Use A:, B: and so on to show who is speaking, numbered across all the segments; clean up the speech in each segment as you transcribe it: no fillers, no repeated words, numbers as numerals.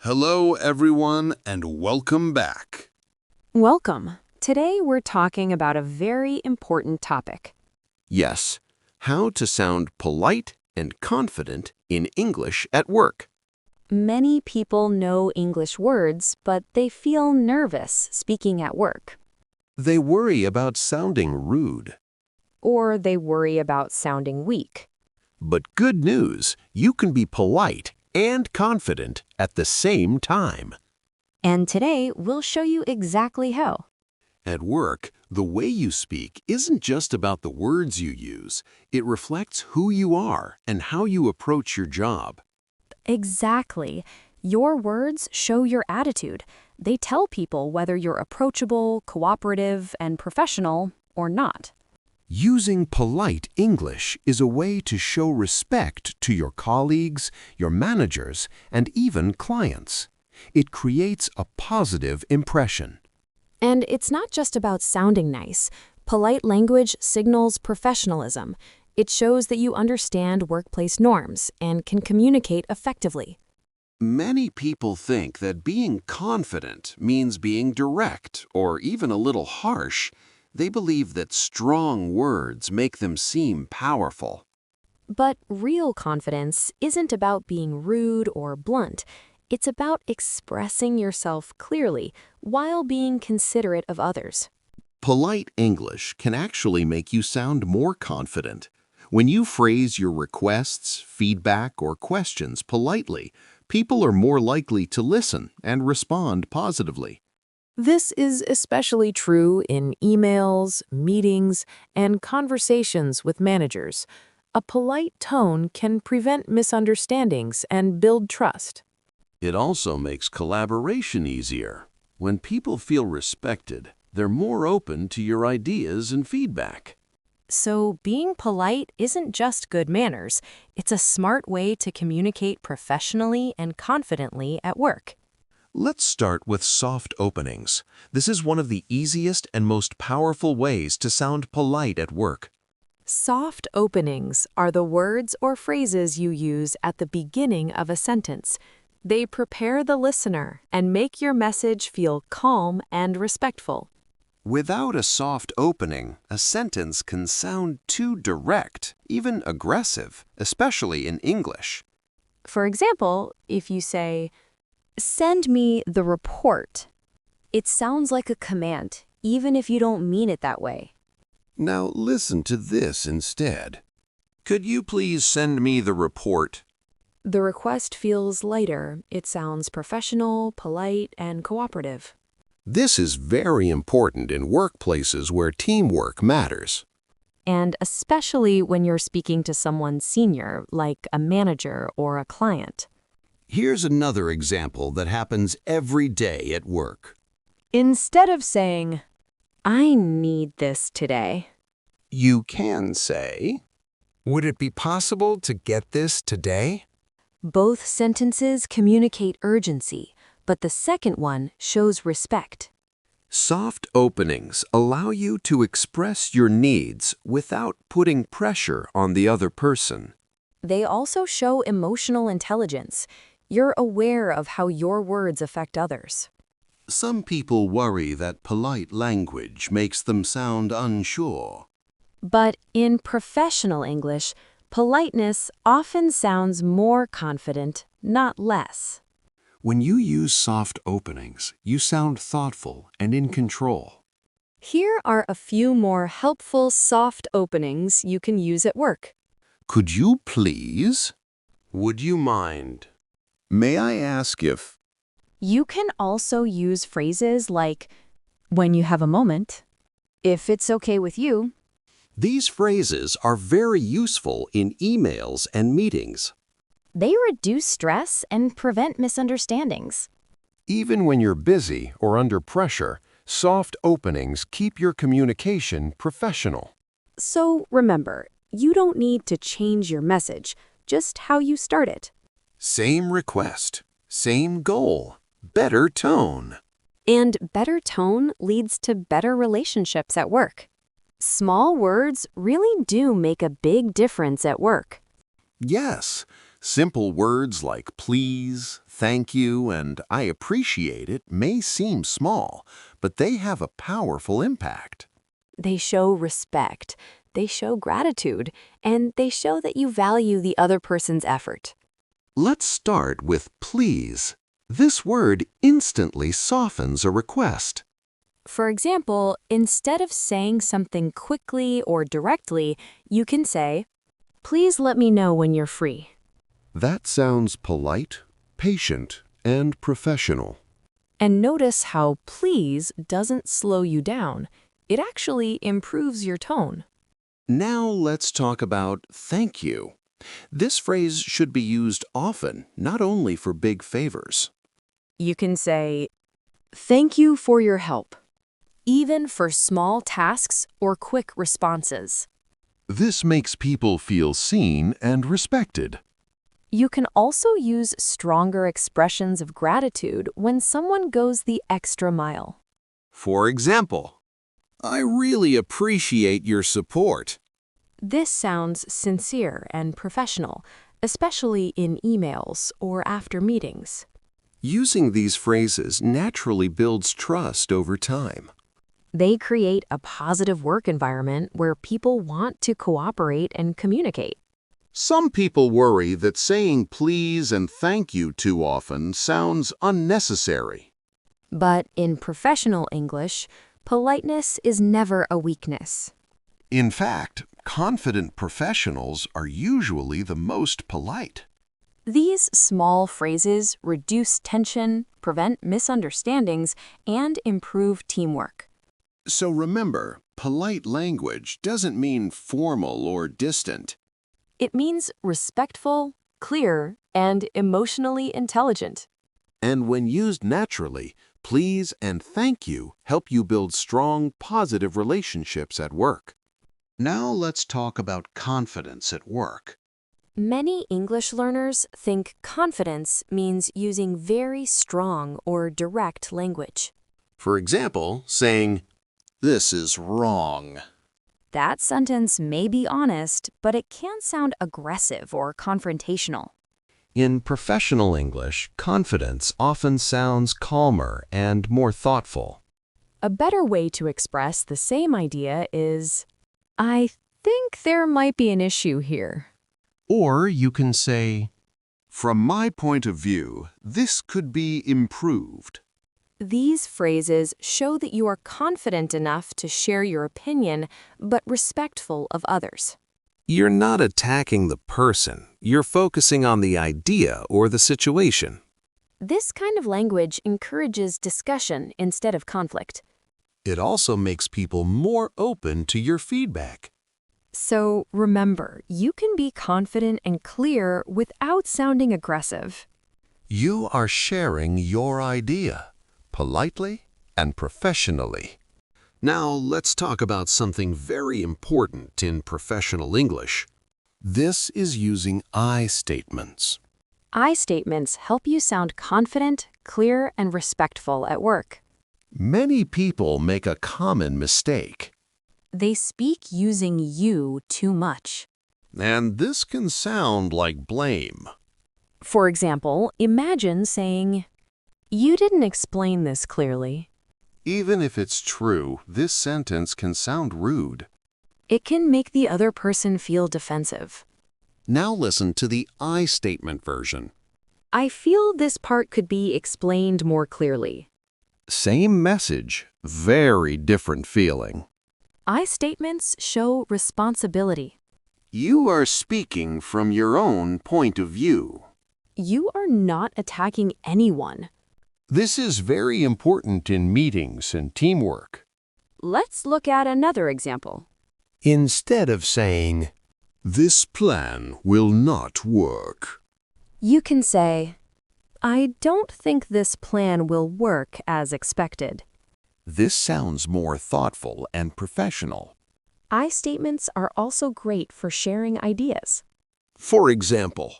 A: Hello, everyone, and welcome back.
B: Welcome. Today we're talking about a very important topic.
C: Yes, how to sound polite and confident in English at work.
B: Many people know English words, but they feel nervous speaking at work.
C: They worry about sounding rude.
B: Or they worry about sounding weak.
C: But good news, you can be polite and confident at the same time.
B: And today we'll show you exactly how.
C: At work, the way you speak isn't just about the words you use. It reflects who you are and how you approach your job.
B: Exactly. Your words show your attitude. They tell people whether you're approachable, cooperative, and professional or not.
C: Using polite English is a way to show respect to your colleagues, your managers, and even clients. It creates a positive impression.
B: And it's not just about sounding nice. Polite language signals professionalism. It shows that you understand workplace norms and can communicate effectively.
C: Many people think that being confident means being direct or even a little harsh. They believe that strong words make them seem powerful.
B: But real confidence isn't about being rude or blunt. It's about expressing yourself clearly while being considerate of others.
C: Polite English can actually make you sound more confident. When you phrase your requests, feedback, or questions politely, people are more likely to listen and respond positively.
B: This is especially true in emails, meetings, and conversations with managers. A polite tone can prevent misunderstandings and build trust.
C: It also makes collaboration easier. When people feel respected, they're more open to your ideas and feedback.
B: So being polite isn't just good manners. It's a smart way to communicate professionally and confidently at work.
C: Let's start with soft openings. This is one of the easiest and most powerful ways to sound polite at work.
B: Soft openings are the words or phrases you use at the beginning of a sentence. They prepare the listener and make your message feel calm and respectful.
C: Without a soft opening, a sentence can sound too direct, even aggressive, especially in English.
B: For example, if you say, "Send me the report," it sounds like a command, even if you don't mean it that way.
C: Now listen to this instead. Could you please send me the report?
B: The request feels lighter. It sounds professional, polite, and cooperative.
C: This is very important in workplaces where teamwork matters.
B: And especially when you're speaking to someone senior, like a manager or a client.
C: Here's another example that happens every day at work.
B: Instead of saying, "I need this today,"
C: You can say, "Would it be possible to get this today?"
B: both sentences communicate urgency, but the second one shows respect.
C: Soft openings allow you to express your needs without putting pressure on the other person.
B: They also show emotional intelligence. You're aware of how your words affect others.
C: Some people worry that polite language makes them sound unsure.
B: But in professional English, politeness often sounds more confident, not less.
C: When you use soft openings, you sound thoughtful and in control.
B: Here are a few more helpful soft openings you can use at work.
C: Could you please? Would you mind? May I ask if?
B: You can also use phrases like, "when you have a moment," "if it's okay with you."
C: These phrases are very useful in emails and meetings.
B: They reduce stress and prevent misunderstandings.
C: Even when you're busy or under pressure, soft openings keep your communication professional.
B: So remember, you don't need to change your message, just how you start it.
C: Same request, same goal, better tone.
B: And better tone leads to better relationships at work. Small words really do make a big difference at work.
C: Yes, simple words like please, Thank you and I appreciate it may seem small, but they have a powerful impact.
B: They show respect, they show gratitude, and they show that you value the other person's effort.
C: Let's start with please. This word instantly softens a request.
B: For example, instead of saying something quickly or directly, you can say, "Please let me know when you're free."
C: That sounds polite, patient, and professional.
B: And notice how please doesn't slow you down. It actually improves your tone.
C: Now let's talk about thank you. This phrase should be used often, not only for big favors.
B: You can say, "Thank you for your help," even for small tasks or quick responses.
C: This makes people feel seen and respected.
B: You can also use stronger expressions of gratitude when someone goes the extra mile.
C: For example, I really appreciate your support.
B: This sounds sincere and professional, especially in emails or after meetings.
C: Using these phrases naturally builds trust over time.
B: They create a positive work environment where people want to cooperate and communicate.
C: Some people worry that saying please and thank you too often sounds unnecessary.
B: But in professional English, politeness is never a weakness.
C: In fact, confident professionals are usually the most polite.
B: These small phrases reduce tension, prevent misunderstandings, and improve teamwork.
C: So remember, polite language doesn't mean formal or distant.
B: It means respectful, clear, and emotionally intelligent.
C: And when used naturally, please and thank you help you build strong, positive relationships at work. Now let's talk about confidence at work.
B: Many English learners think confidence means using very strong or direct language.
C: For example, saying, "This is wrong."
B: That sentence may be honest, but it can sound aggressive or confrontational.
D: In professional English, confidence often sounds calmer and more thoughtful.
B: A better way to express the same idea is, "I think there might be an issue here."
D: Or you can say,
C: From my point of view, this could be improved.
B: These phrases show that you are confident enough to share your opinion, but respectful of others.
D: you're not attacking the person, you're focusing on the idea or the situation.
B: This kind of language encourages discussion instead of conflict.
C: It also makes people more open to your feedback.
B: So remember, you can be confident and clear without sounding aggressive.
C: You are sharing your idea, politely and professionally. Now let's talk about something very important in professional English. This is using I statements.
B: I statements help you sound confident, clear, and respectful at work.
C: Many people make a common mistake,
B: They speak using you too much.
C: and this can sound like blame.
B: For example, imagine saying, "You didn't explain this clearly."
C: Even if it's true, this sentence can sound rude.
B: It can make the other person feel defensive.
C: Now listen to the I statement version.
B: I feel this part could be explained more clearly.
C: Same message, very different feeling.
B: I statements show responsibility.
C: You are speaking from your own point of view.
B: You are not attacking anyone.
C: This is very important in meetings and teamwork.
B: Let's look at another example.
C: Instead of saying, "This plan will not work,"
B: You can say, "I don't think this plan will work as expected."
C: this sounds more thoughtful and professional.
B: I statements are also great for sharing ideas.
C: For example,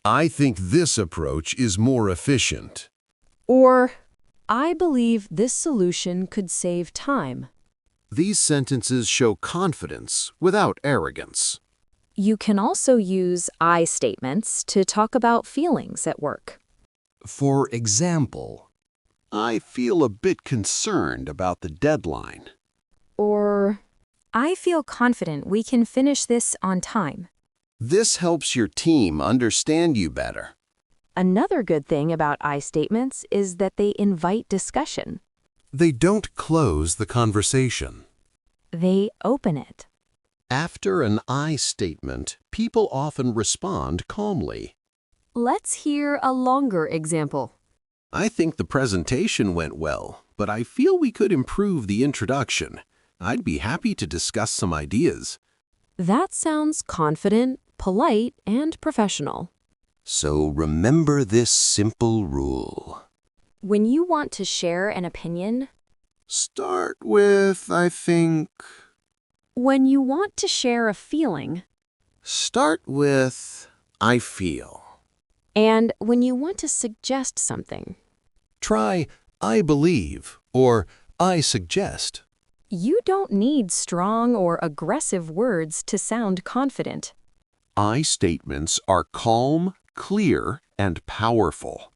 C: "I think this approach is more efficient."
B: Or, "I believe this solution could save time."
C: These sentences show confidence without arrogance.
B: You can also use I statements to talk about feelings at work.
E: For example,
A: I feel a bit concerned about the deadline.
F: Or, I feel confident we can finish this on time.
E: this helps your team understand you better.
B: Another good thing about I statements is that they invite discussion.
G: They don't close the conversation.
F: They open it.
C: After an I statement, people often respond calmly.
F: Let's hear a longer example.
E: I think the presentation went well, but I feel we could improve the introduction. I'd be happy to discuss some ideas.
B: That sounds confident, polite, and professional.
E: So remember this simple rule.
F: When you want to share an opinion,
E: Start with, I think...
F: when you want to share a feeling,
E: Start with, I feel.
B: And when you want to suggest something.
G: Try I believe or I suggest.
F: you don't need strong or aggressive words to sound confident.
C: I statements are calm, clear, and powerful.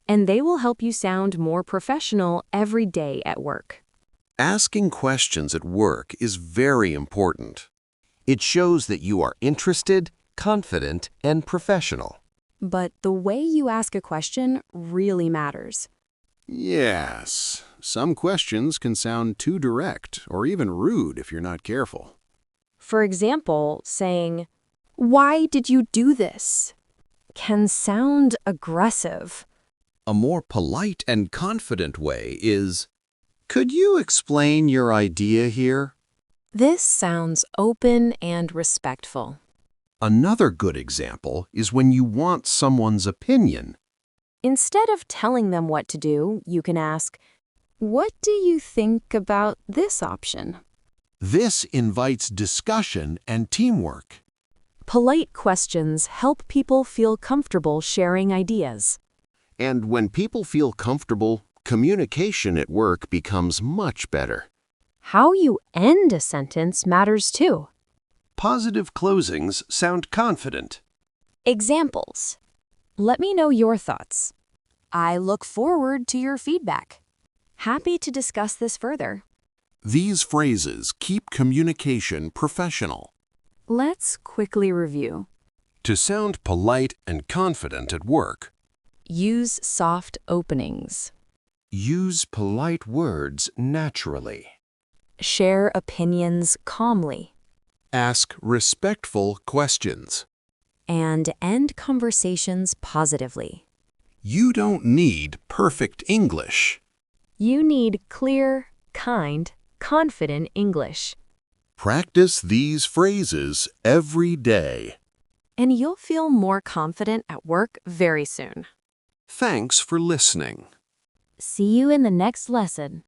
B: And they will help you sound more professional every day at work.
C: Asking questions at work is very important. It shows that you are interested, confident, and professional.
F: But the way you ask a question really matters.
A: Yes, some questions can sound too direct or even rude if you're not careful.
F: For example, saying, "Why did you do this?" can sound aggressive.
C: A more polite and confident way is, "Could you explain your idea here?"
B: This sounds open and respectful.
C: Another good example is when you want someone's opinion.
F: Instead of telling them what to do, you can ask, "What do you think about this option?"
C: This invites discussion and teamwork.
B: Polite questions help people feel comfortable sharing ideas.
C: And when people feel comfortable, communication at work becomes much better.
F: How you end a sentence matters too.
E: Positive closings sound confident.
F: Examples. Let me know your thoughts. I look forward to your feedback. Happy to discuss this further.
A: These phrases keep communication professional.
F: Let's quickly review.
G: To sound polite and confident at work,
B: Use soft openings.
C: Use polite words naturally.
F: Share opinions calmly.
G: ask respectful questions.
F: And end conversations positively.
A: You don't need perfect English.
F: You need clear, kind, confident English.
A: Practice these phrases every day.
B: And you'll feel more confident at work very soon.
E: Thanks for listening.
F: See you in the next lesson.